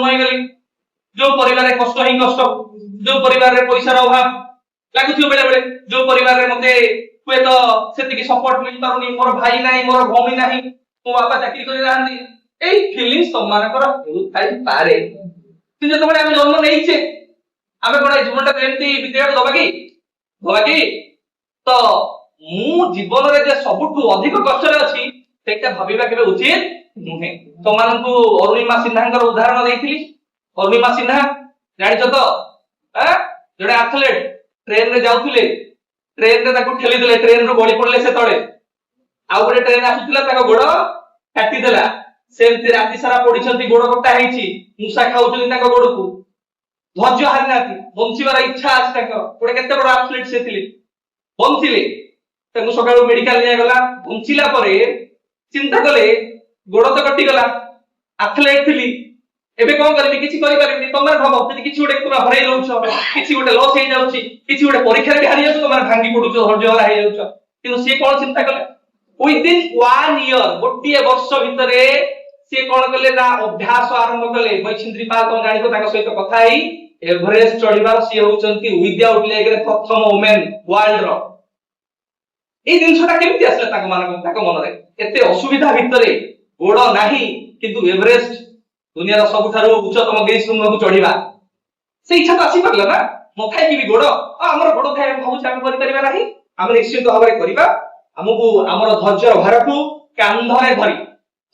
जन्म होगली जो परिवार कष्ट ही कष्ट जो परिवार पैसार अभाव लगुच बेले बेले जो परिवार मते हुए तो से सपोर्ट मिल पारुनी मोर भाई नहीं मोर भौणी नहीं मो बापा चाकरी कर रहा फिलिंग्स तुम मान पारे कि जो आम जन्म नहीं आम कौन जीवन टाइम बीतेगा दबा कि तो मु जीवन रे सबुठू अधिक कष्ट अच्छी से भाविबा केबे उचित नुहे तो मानकु अरुणिमा सिन्हा उदाहरण देइथिली अरुणिमा सिन्हा जानिछ तो जड़े एथलीट ट्रेन रे जाउथिले ट्रेन रे ताकू ठेली देले ट्रेन रो गळी पड़ले से तळे आ गोटे ट्रेन आसुथिला ताको गोड़ काटी देला सेमती राति सारा पडिछंती गोड़ कटा हेछि मुसा खाउछंती ताको गोड़ को धैर्य हारि नाथि बंचिबार इच्छा अछि ताको गोटे केते बड़ एथलीट से थिले बंचिले ताको सकाळो मेडिकल निया गला बंचिला परे चिंता कले गोड़ तो कटि गला एथलीट थिली एबे कोन करबी किछि करि पारिबि तमर भाबो जदि किछि गोटे तुम हरै लउछ किछि गोटे लॉस हे जाउछि किछि गोटे परीक्षा रे हारि जाउछ तमर भांगी पडुछ धैर्य वाला हे जाउछ किंतु से कोन चिंता कले विदिन 1 ईयर गोटिए वर्ष भितरे से कोन कले ना अभ्यास आरंभ कले मैछिंद्री पाल तो जानि को ताका सहित कथा ही एवरेस्ट चढ़िबार से होचंती विदाउट लेग रे प्रथम वुमेन वर्ल्ड रो ए जिनसटा केमति आसले ताका मन रे एते असुविधा भितरे गोड़ नाही किंतु एवरेस्ट दुनिया सबुठारु उच्चतम गिरी शृंग को चढ़िबा से इच्छा तो आसी परला ना नथाय कि गोड़ हमर गोड़ थाय भाबुछ हम करि परिबा नाही हम निश्चित भाबरे करिबा हमकु हमर धैर्यर भारकु कांधरे धरि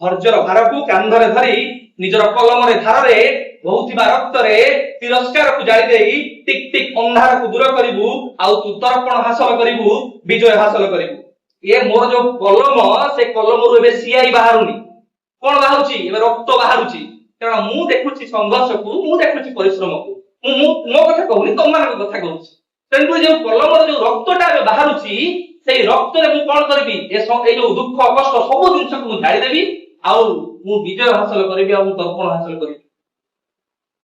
धैर्यर भारकु कांधरे धरि निजर कलम रे धार रे बहुथिबा रक्त रे तिरस्कार को जाଳି देई टिक टिक अंधार को दूर करिवु आ तू तर्पण हासिल करिवु विजय हासिल करिवु ये मोर जो कलम से कलम रु एबे सियाई बाहरुनी कोन बाहुची एबे रक्त बाहरुची कारण मु देखुची संघर्ष को मु देखुची परिश्रम को मु मो कथा कहूनी तुम मान कथा कहूची तेन जो कलम जो रक्तटा एबे बाहरुची सेई रक्त रे मु कोन करबी ए जो दुख कष्ट सब जिंस को मु झाड़ी देबी आ मु विजय हासिल करबी आ मु तर्पण हासिल करबी